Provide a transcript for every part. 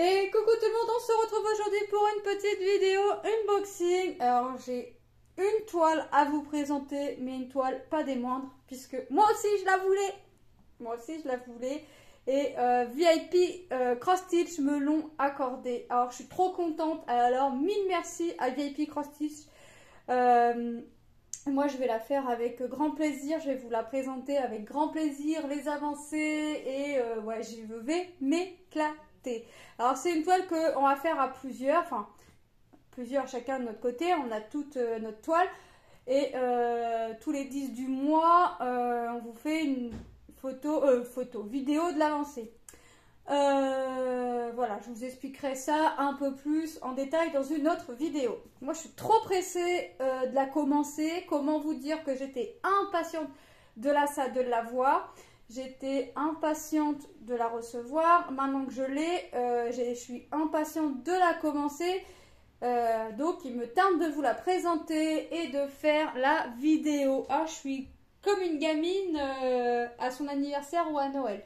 Et coucou tout le monde, on se retrouve aujourd'hui pour une petite vidéo unboxing. Alors j'ai une toile à vous présenter, mais une toile pas des moindres, puisque moi aussi je la voulais. Moi aussi je la voulais. Et VIP Cross Stitch me l'ont accordé. Alors je suis trop contente. Alors mille merci à VIP Cross Stitch. Moi je vais la faire avec grand plaisir. Je vais vous la présenter avec grand plaisir, les avancées. Et ouais, je vais m'éclater. Alors c'est une toile qu'on va faire à plusieurs. Enfin, plusieurs chacun de notre côté. On a toute notre toile. Et tous les 10 du mois, on vous fait une vidéo de l'avancée. Voilà, je vous expliquerai ça un peu plus en détail dans une autre vidéo. Moi, je suis trop pressée de la commencer. Comment vous dire que j'étais impatiente de la voir. J'étais impatiente de la recevoir. Maintenant que je l'ai, je suis impatiente de la commencer. Donc, il me tente de vous la présenter et de faire la vidéo. Ah, je suis comme une gamine à son anniversaire ou à Noël.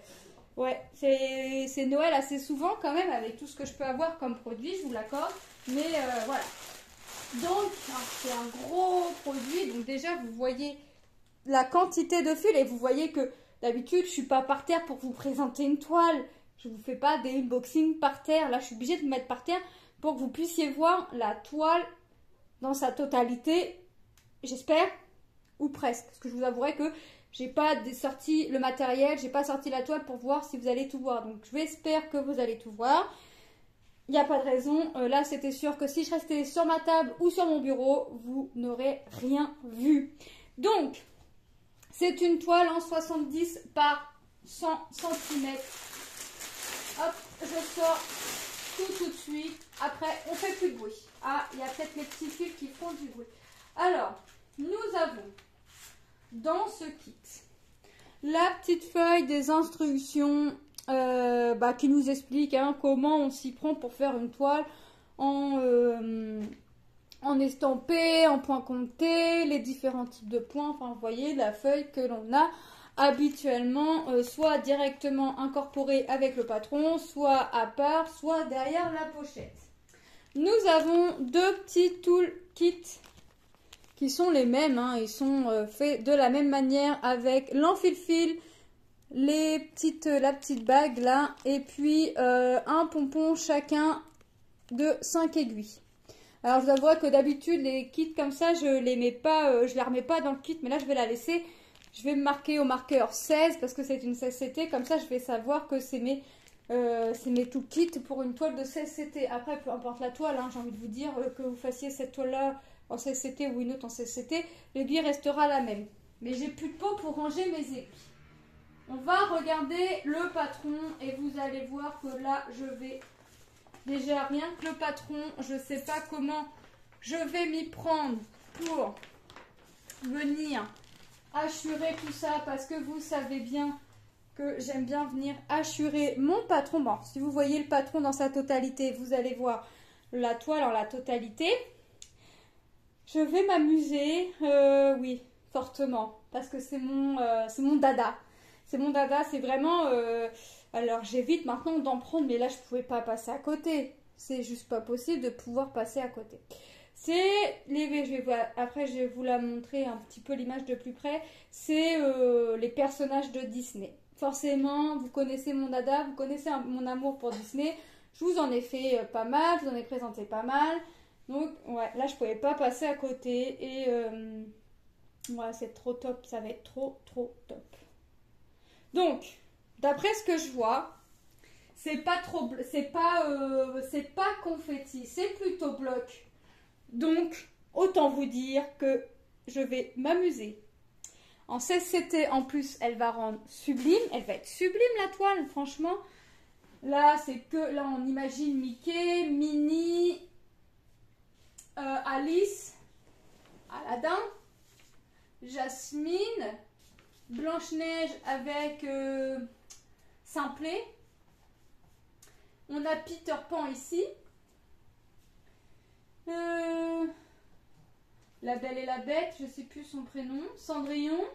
Ouais, c'est Noël assez souvent quand même avec tout ce que je peux avoir comme produit, je vous l'accorde. Mais voilà. Donc, c'est un gros produit. Donc déjà, vous voyez la quantité de fil et vous voyez que d'habitude, je ne suis pas par terre pour vous présenter une toile. Je ne vous fais pas des unboxings par terre. Là, je suis obligée de me mettre par terre pour que vous puissiez voir la toile dans sa totalité. J'espère. Ou presque, parce que je vous avouerai que j'ai pas sorti le matériel, j'ai pas sorti la toile pour voir si vous allez tout voir. Donc j'espère que vous allez tout voir. Il n'y a pas de raison. Là, c'était sûr que si je restais sur ma table ou sur mon bureau, vous n'aurez rien vu. Donc, c'est une toile en 70 par 100 cm. Hop, je sors tout de suite. Après, on fait plus de bruit. Ah, il y a peut-être les petits fils qui font du bruit. Alors, nous avons dans ce kit la petite feuille des instructions qui nous explique comment on s'y prend pour faire une toile en estampé, en point compté, les différents types de points. Enfin, vous voyez la feuille que l'on a habituellement, soit directement incorporée avec le patron, soit à part, soit derrière la pochette. Nous avons deux petits toolkits qui sont les mêmes, ils sont faits de la même manière avec l'enfil-fil, la petite bague là, et puis un pompon chacun de 5 aiguilles. Alors je vous avouerai que d'habitude les kits comme ça, je les mets pas, je les remets pas dans le kit, mais là je vais la laisser. Je vais me marquer au marqueur 16 parce que c'est une 16 CT, comme ça je vais savoir que c'est mes toolkits pour une toile de 16 CT. Après, peu importe la toile, j'ai envie de vous dire que vous fassiez cette toile là en 16 CT ou une autre en 16 CT, l'aiguille restera la même. Mais j'ai plus de pot pour ranger mes aiguilles. On va regarder le patron et vous allez voir que là, je vais déjà rien que le patron, je ne sais pas comment je vais m'y prendre pour venir assurer tout ça parce que vous savez bien que j'aime bien venir assurer mon patron. Bon, si vous voyez le patron dans sa totalité, vous allez voir la toile en la totalité. Je vais m'amuser, oui, fortement, parce que c'est mon dada. C'est mon dada, c'est vraiment... alors, j'évite maintenant d'en prendre, mais là, je ne pouvais pas passer à côté. C'est juste pas possible de pouvoir passer à côté. C'est les... Après, je vais vous la montrer un petit peu l'image de plus près. C'est les personnages de Disney. Forcément, vous connaissez mon dada, vous connaissez mon amour pour Disney. Je vous en ai fait pas mal, je vous en ai présenté pas mal. Donc, ouais, là, je pouvais pas passer à côté. Et, ouais, c'est trop top. Ça va être trop top. Donc, d'après ce que je vois, c'est pas confetti. C'est plutôt bloc. Donc, autant vous dire que je vais m'amuser. En 16 CT, en plus, elle va rendre sublime. Elle va être sublime, la toile, franchement. Là, là, on imagine Mickey, Minnie... Alice, Aladdin, Jasmine, Blanche-Neige avec Simplet. On a Peter Pan ici. La Belle et la Bête, je ne sais plus son prénom. Cendrillon.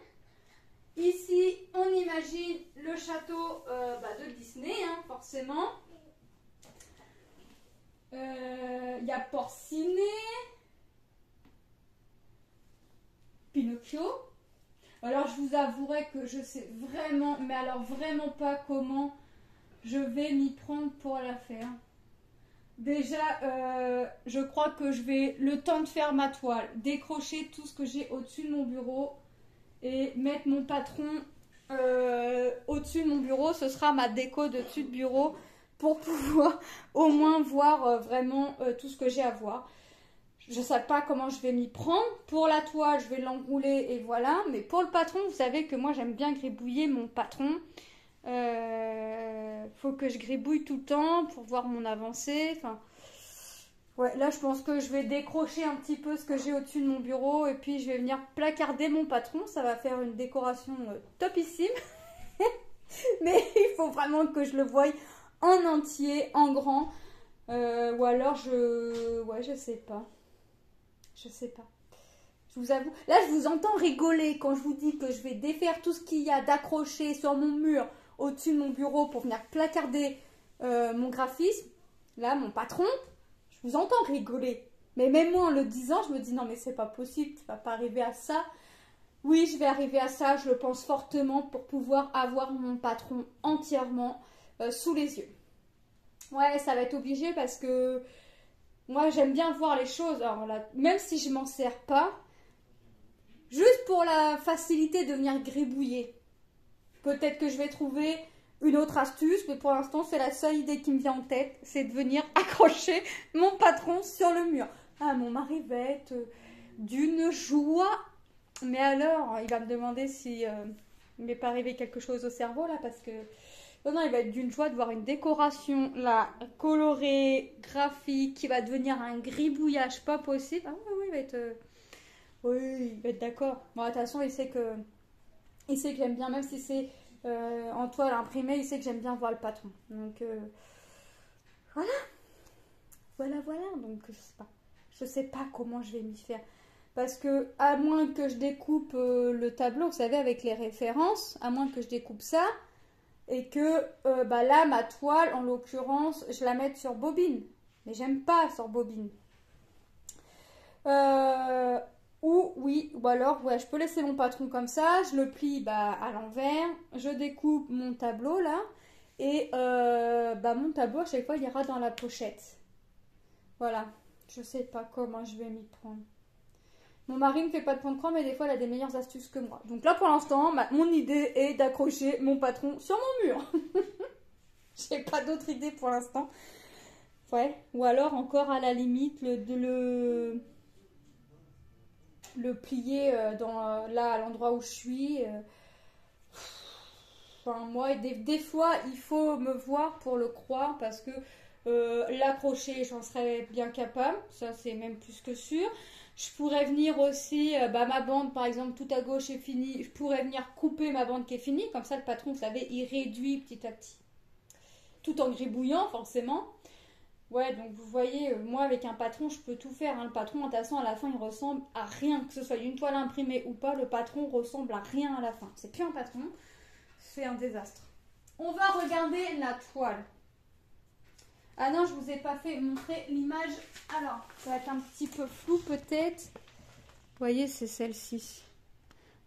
Ici, on imagine le château de Disney, forcément. Il y a Porcinet, Pinocchio. Alors je vous avouerai que je sais vraiment, mais alors vraiment pas comment je vais m'y prendre pour la faire. Déjà, je crois que je vais, le temps de faire ma toile, décrocher tout ce que j'ai au-dessus de mon bureau et mettre mon patron au-dessus de mon bureau. Ce sera ma déco de dessus de bureau pour pouvoir au moins voir vraiment tout ce que j'ai à voir. Je ne sais pas comment je vais m'y prendre. Pour la toile, je vais l'enrouler et voilà. Mais pour le patron, vous savez que moi j'aime bien gribouiller mon patron. Faut que je gribouille tout le temps pour voir mon avancée. Enfin, ouais, là je pense que je vais décrocher un petit peu ce que j'ai au-dessus de mon bureau et puis je vais venir placarder mon patron. Ça va faire une décoration topissime. Mais il faut vraiment que je le voie en entier, en grand. Ou alors ouais, je sais pas. Je sais pas. Je vous avoue. Là, je vous entends rigoler quand je vous dis que je vais défaire tout ce qu'il y a d'accroché sur mon mur au-dessus de mon bureau pour venir placarder mon graphisme. Là, mon patron, je vous entends rigoler. Mais même moi, en le disant, je me dis non, mais c'est pas possible, tu vas pas arriver à ça. Oui, je vais arriver à ça, je le pense fortement pour pouvoir avoir mon patron entièrement sous les yeux. Ouais, ça va être obligé parce que moi, j'aime bien voir les choses. Alors là, même si je m'en sers pas, juste pour la facilité de venir gribouiller. Peut-être que je vais trouver une autre astuce, mais pour l'instant, c'est la seule idée qui me vient en tête, c'est de venir accrocher mon patron sur le mur. Ah, mon mari va être d'une joie. Mais alors, il va me demander si il m'est pas arrivé quelque chose au cerveau là, parce que non, il va être d'une joie de voir une décoration là, colorée, graphique, qui va devenir un gribouillage pas possible. Ah oui, il va être... oui, il va être d'accord. Bon, de toute façon, il sait que j'aime bien, même si c'est en toile imprimée, il sait que j'aime bien voir le patron. Donc, voilà. Voilà. Donc, je sais pas comment je vais m'y faire. Parce que, à moins que je découpe le tableau, vous savez, avec les références, à moins que je découpe ça, et que là, ma toile, en l'occurrence, je la mette sur bobine. Mais j'aime pas sur bobine. Ou alors, ouais, je peux laisser mon patron comme ça, je le plie à l'envers, je découpe mon tableau là, et mon tableau, à chaque fois, il ira dans la pochette. Voilà, je sais pas comment je vais m'y prendre. Mon mari ne fait pas de point de croix, mais des fois, il a des meilleures astuces que moi. Donc là, pour l'instant, mon idée est d'accrocher mon patron sur mon mur. J'ai pas d'autre idée pour l'instant. Ouais, ou alors encore à la limite, le plier là, à l'endroit où je suis. Enfin, moi, des fois, il faut me voir pour le croire, parce que l'accrocher, j'en serais bien capable. Ça, c'est même plus que sûr. Je pourrais venir aussi, ma bande par exemple tout à gauche est finie, je pourrais venir couper ma bande qui est finie, comme ça le patron, vous savez, il réduit petit à petit. Tout en gribouillant forcément. Ouais, donc vous voyez, moi avec un patron, je peux tout faire. Hein. Le patron, de toute façon, à la fin, il ressemble à rien. Que ce soit une toile imprimée ou pas, le patron ressemble à rien à la fin. C'est plus un patron, c'est un désastre. On va regarder la toile. Ah non, je vous ai pas fait montrer l'image. Alors, ça va être un petit peu flou peut-être. Vous voyez, c'est celle-ci.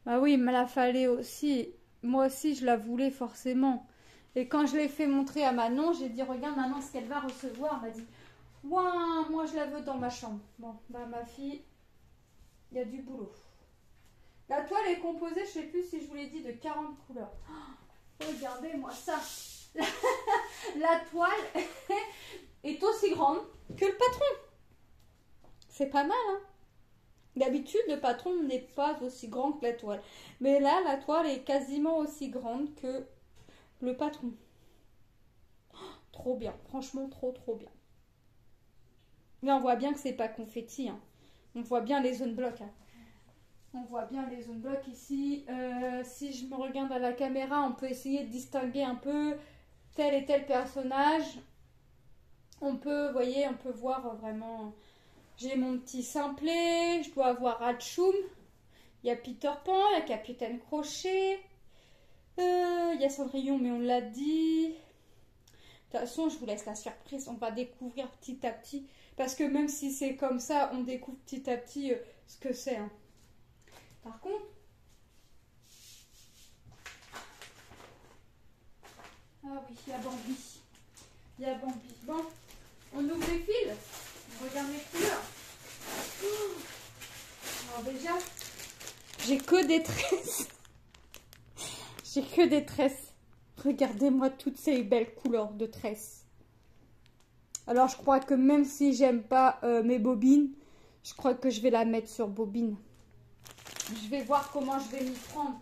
Bah oui, il me la fallait aussi. Moi aussi, je la voulais forcément. Et quand je l'ai fait montrer à Manon, j'ai dit, regarde Manon ce qu'elle va recevoir. Elle m'a dit, ouah, moi je la veux dans ma chambre. Bon, ma fille, il y a du boulot. La toile est composée, je sais plus si je vous l'ai dit, de 40 couleurs. Oh, regardez-moi ça. La toile est aussi grande que le patron. C'est pas mal, hein? D'habitude, le patron n'est pas aussi grand que la toile. Mais là, la toile est quasiment aussi grande que le patron. Oh, trop bien. Franchement, trop bien. Mais on voit bien que c'est pas confetti. Hein. On voit bien les zones blocs. Hein. On voit bien les zones blocs ici. Si je me regarde à la caméra, on peut essayer de distinguer un peu tel et tel personnage. On peut, vous voyez, on peut voir vraiment... J'ai mon petit simplet, je dois avoir Hachoum. Il y a Peter Pan, il y a Capitaine Crochet. Il y a Cendrillon, mais on l'a dit. toute façon, je vous laisse la surprise. On va découvrir petit à petit. Parce que même si c'est comme ça, on découvre petit à petit ce que c'est. Hein. Par contre... Ah oui, il y a Bambi. Il y a Bambi. Bon, on ouvre les fils. On regarde les couleurs. Alors déjà, j'ai que des tresses. J'ai que des tresses. Regardez-moi toutes ces belles couleurs de tresses. Alors je crois que même si j'aime pas mes bobines, je crois que je vais la mettre sur bobine. Je vais voir comment je vais m'y prendre.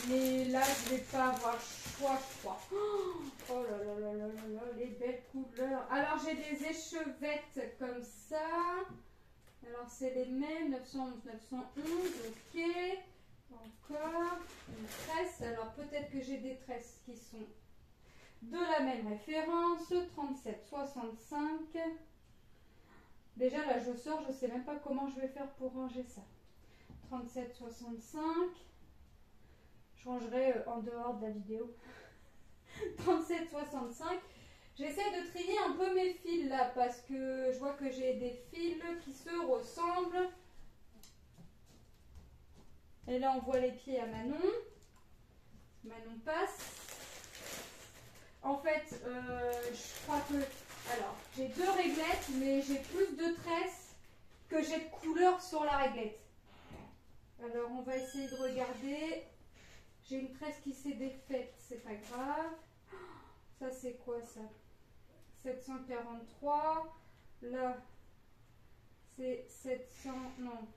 Mais là, je vais pas avoir le choix, je crois. Oh là là là là là là, les belles couleurs. Alors j'ai des échevettes comme ça. Alors c'est les mêmes, 911, 911, ok. Encore une tresse. Alors peut-être que j'ai des tresses qui sont de la même référence. 37, 65. Déjà là je sors, je sais même pas comment je vais faire pour ranger ça. 37, 65. Je rangerai en dehors de la vidéo. 37, 65. J'essaie de trier un peu mes fils là parce que je vois que j'ai des fils qui se ressemblent. Et là on voit les pieds à Manon. Manon passe. En fait, je crois que... Alors, j'ai 2 réglettes, mais j'ai plus de tresses que j'ai de couleurs sur la réglette. Alors on va essayer de regarder. J'ai une tresse qui s'est défaite, c'est pas grave. Ça c'est quoi ça? 743. Là c'est 700. Non.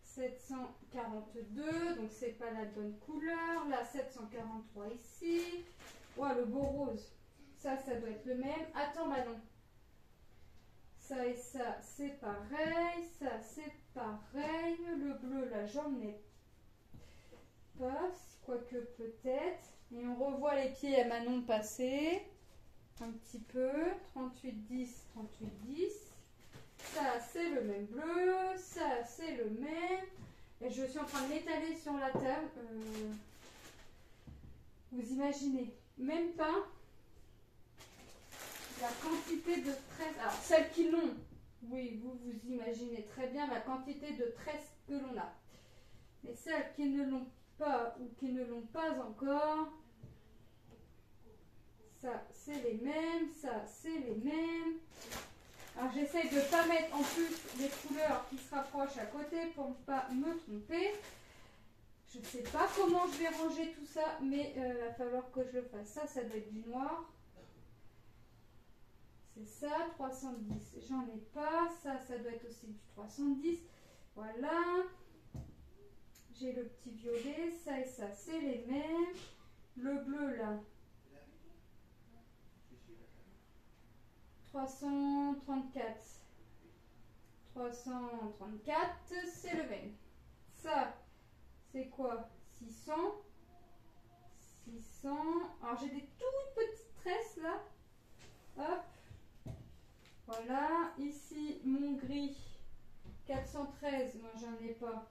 742. Donc c'est pas la bonne couleur. Là 743 ici. Ouais, le beau rose. Ça doit être le même. Attends Manon. Ça et ça c'est pareil. Ça c'est pareil. Le bleu là j'en ai pas. Quoique peut-être. Et on revoit les pieds à Manon passer. Un petit peu. 38, 10, 38, 10. Ça, c'est le même bleu. Ça, c'est le même. Et je suis en train de l'étaler sur la table. Vous imaginez même pas la quantité de tresses. Alors, celles qui l'ont, oui, vous imaginez très bien la quantité de tresses que l'on a. Mais celles qui ne l'ont pas ou qui ne l'ont pas encore, ça c'est les mêmes, ça c'est les mêmes. Alors j'essaie de ne pas mettre en plus des couleurs qui se rapprochent à côté pour ne pas me tromper. Je ne sais pas comment je vais ranger tout ça, mais il va falloir que je le fasse. Ça doit être du noir. C'est ça, 310, j'en ai pas. Ça doit être aussi du 310. Voilà. J'ai le petit violet, ça et ça, c'est les mêmes. Le bleu là. 334. 334, c'est le même. Ça, c'est quoi? 600. 600. Alors j'ai des toutes petites tresses là. Hop. Voilà. Ici, mon gris. 413. Moi, j'en ai pas.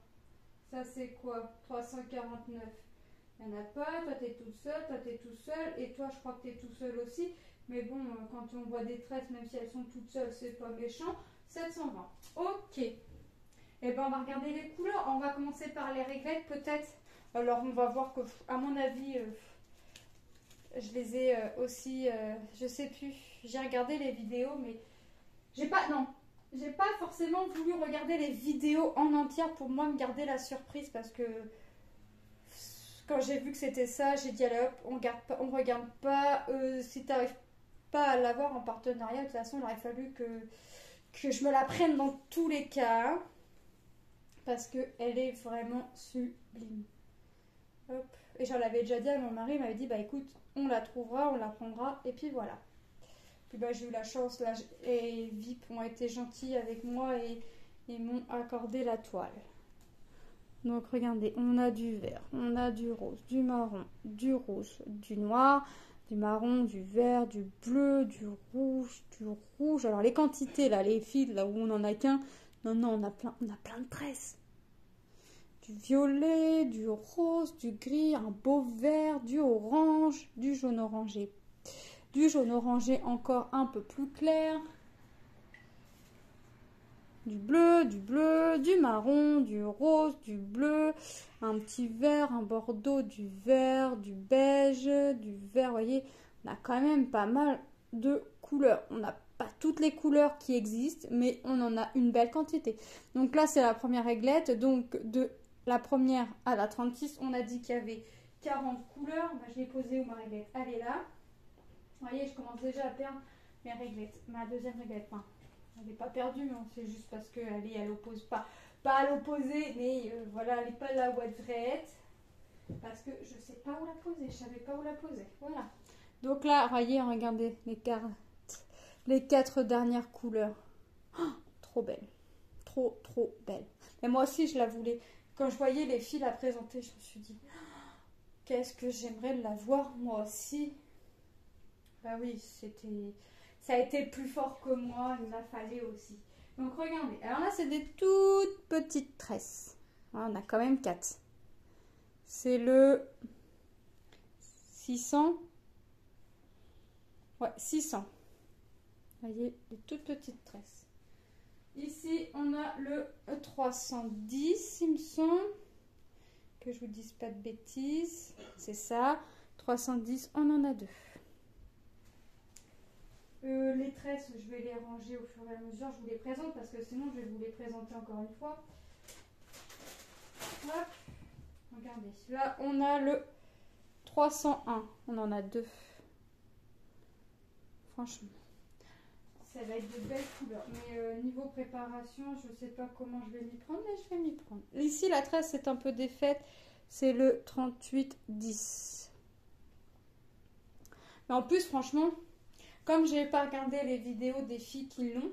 Ça, c'est quoi? 349. Il n'y en a pas. Toi, tu es toute seule. Toi, tu es tout seul. Et toi, je crois que tu es tout seul aussi. Mais bon, quand on voit des tresses, même si elles sont toutes seules, c'est pas méchant. 720. Ok. Et ben, on va regarder les couleurs. On va commencer par les réglettes, peut-être. Alors, on va voir que, à mon avis, je les ai aussi... je sais plus. J'ai regardé les vidéos, mais j'ai pas... Non. J'ai pas forcément voulu regarder les vidéos en entière pour moi me garder la surprise parce que quand j'ai vu que c'était ça, j'ai dit allez hop, on regarde pas. Si t'arrives pas à l'avoir en partenariat, de toute façon, il aurait fallu que je me la prenne dans tous les cas parce que elle est vraiment sublime. Hop. Et j'en avais déjà dit à mon mari, il m'avait dit bah écoute, on la trouvera, on la prendra et puis voilà. Puis bah, j'ai eu la chance, là, et VIP ont été gentils avec moi et m'ont accordé la toile. Donc regardez, on a du vert, on a du rose, du marron, du rouge, du noir, du marron, du vert, du bleu, du rouge, du rouge. Alors les quantités là, les fils là où on n'en a qu'un, non, on a plein de tresses. Du violet, du rose, du gris, un beau vert, du orange, du jaune orangé. du jaune orangé encore un peu plus clair, du bleu, du marron, du rose, du bleu, un petit vert, un bordeaux, du vert, du beige, du vert. Vous voyez, on a quand même pas mal de couleurs. On n'a pas toutes les couleurs qui existent, mais on en a une belle quantité. Donc là, c'est la première réglette. Donc de la première à la 36, on a dit qu'il y avait 40 couleurs. Moi, je l'ai posée où ma réglette, elle est là. Vous voyez, je commence déjà à perdre mes réglettes. Ma deuxième réglette, enfin, elle n'est pas perdue, hein, c'est juste parce qu'elle est à l'opposé, pas à l'opposé, mais voilà, elle n'est pas là où elle devrait être. Parce que je ne sais pas où la poser, je ne savais pas où la poser. Voilà. Donc là, voyez, regardez les 4 dernières couleurs. Oh, trop belle. Trop belle. Mais moi aussi, je la voulais. Quand je voyais les filles la présenter, je me suis dit, qu'est-ce que j'aimerais la voir moi aussi. Bah oui, ça a été plus fort que moi, il m'a fallu aussi. Donc regardez, alors là c'est des toutes petites tresses. On a quand même 4. C'est le 600. Ouais, 600. Vous voyez, des toutes petites tresses. Ici, on a le 310, il me semble. Que je vous dise pas de bêtises. C'est ça. 310, on en a 2. Les tresses, je vais les ranger au fur et à mesure. Je vous les présente parce que sinon, je vais vous les présenter encore une fois. Hop. Regardez. Là, on a le 301. On en a 2. Franchement. Ça va être de belles couleurs. Mais niveau préparation, je ne sais pas comment je vais m'y prendre, mais je vais m'y prendre. Ici, la tresse est un peu défaite. C'est le 38-10. Mais en plus, franchement, comme je n'ai pas regardé les vidéos des filles qui l'ont,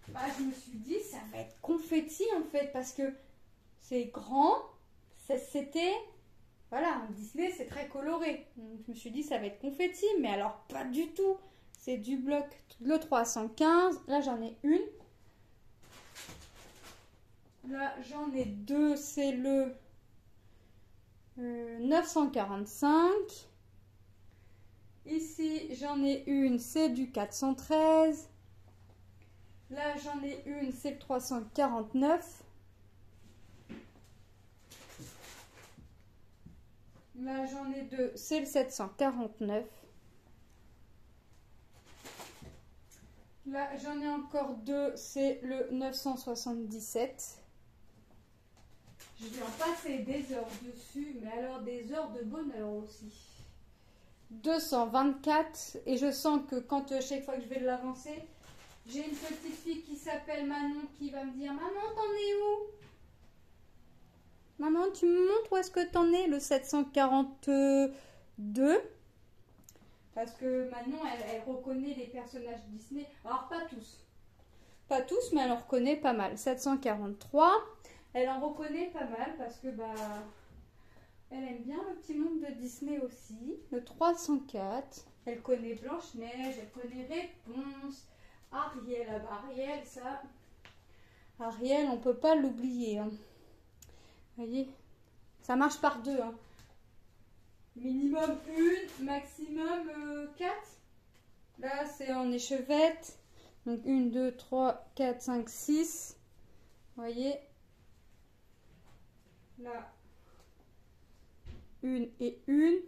bah, je me suis dit, ça va être confetti en fait, parce que c'est grand, c'était, voilà, Disney, c'est très coloré. Donc, je me suis dit, ça va être confetti, mais alors pas du tout. C'est du bloc, le 315. Là, j'en ai une. Là, j'en ai 2. C'est le 945. Ici, j'en ai une. C'est du 413. Là, j'en ai une. C'est le 349. Là, j'en ai 2. C'est le 749. Là, j'en ai encore 2, c'est le 977. Je vais en passer des heures dessus, mais alors des heures de bonheur aussi. 224, et je sens que quand chaque fois que je vais l'avancer, j'ai une petite fille qui s'appelle Manon qui va me dire « Maman, t'en es où? Maman, tu me montres où est-ce que t'en es, le 742 ?» Parce que Manon, elle reconnaît les personnages Disney. Alors, pas tous. Pas tous, mais elle en reconnaît pas mal. 743. Elle en reconnaît pas mal parce que, bah, elle aime bien le petit monde de Disney aussi. Le 304. Elle connaît Blanche-Neige, elle connaît Réponse. Ariel, ah bah, Ariel, ça... Ariel, on peut pas l'oublier. Hein. Vous voyez? Ça marche par 2, hein. Minimum 1, maximum 4. Là, c'est en échevette. Donc 1, 2, 3, 4, 5, 6. Vous voyez? Là, 1 et 1.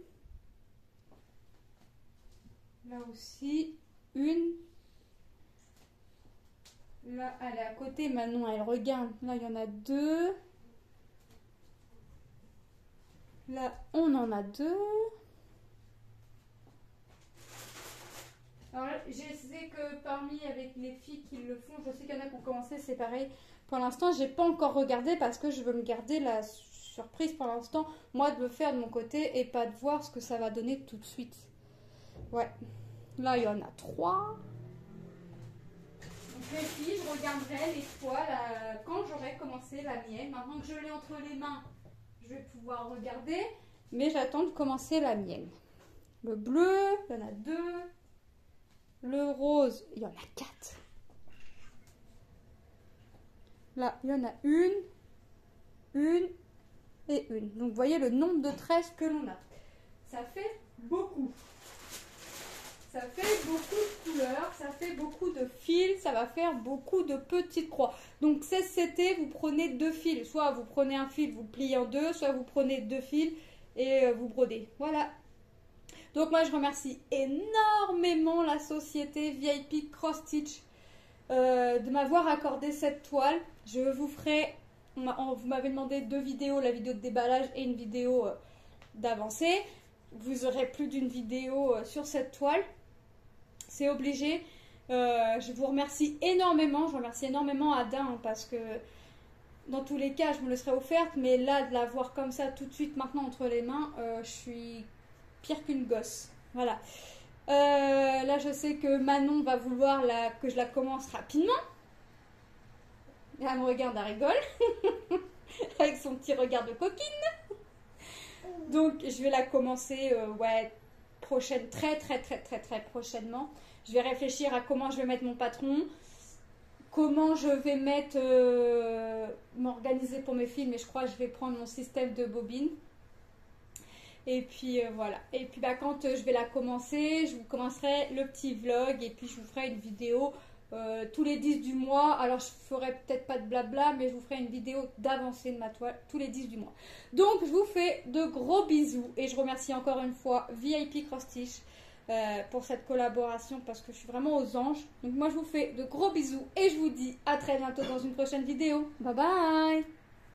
Là aussi, 1. Là, elle est à côté. Manon, elle regarde. Là, il y en a 2. Là, on en a 2. Alors là, je sais que parmi avec les filles qui le font, je sais qu'il y en a qui ont commencé, c'est pareil. Pour l'instant, j'ai pas encore regardé parce que je veux me garder la surprise pour l'instant, moi de le faire de mon côté et pas de voir ce que ça va donner tout de suite. Ouais. Là, il y en a 3. Donc les filles, je regarderai les fois quand j'aurai commencé la mienne. Maintenant que je l'ai entre les mains, je vais pouvoir regarder, mais j'attends de commencer la mienne. Le bleu, il y en a 2. Le rose, il y en a 4. Là, il y en a 1 et 1. Donc, vous voyez le nombre de tresses que l'on a. Ça fait beaucoup. Ça fait beaucoup de couleurs, ça fait beaucoup de fils, ça va faire beaucoup de petites croix. Donc 16 CT, vous prenez 2 fils. Soit vous prenez un fil, vous pliez en deux, soit vous prenez 2 fils et vous brodez. Voilà. Donc moi je remercie énormément la société VIP Cross Stitch de m'avoir accordé cette toile. Je vous ferai, vous m'avez demandé 2 vidéos, la vidéo de déballage et une vidéo d'avancée. Vous aurez plus d'une vidéo sur cette toile. C'est obligé. Je vous remercie énormément. Je remercie énormément Ada hein, parce que dans tous les cas, je me le serais offerte. Mais là, de la voir comme ça tout de suite maintenant entre les mains, je suis pire qu'une gosse. Voilà. Là, je sais que Manon va vouloir que je la commence rapidement. Et elle me regarde, elle rigole. Avec son petit regard de coquine. Donc, je vais la commencer, ouais, très prochainement. Je vais réfléchir à comment je vais mettre mon patron, comment je vais mettre, m'organiser pour mes films. Et je crois que je vais prendre mon système de bobine. Et puis voilà. Et puis bah, quand je vais la commencer, je vous commencerai le petit vlog et puis je vous ferai une vidéo tous les 10 du mois. Alors je ferai peut-être pas de blabla, mais je vous ferai une vidéo d'avancée de ma toile tous les 10 du mois. Donc je vous fais de gros bisous et je remercie encore une fois VIP Cross Stitch pour cette collaboration parce que je suis vraiment aux anges. Donc moi je vous fais de gros bisous et je vous dis à très bientôt dans une prochaine vidéo. Bye bye.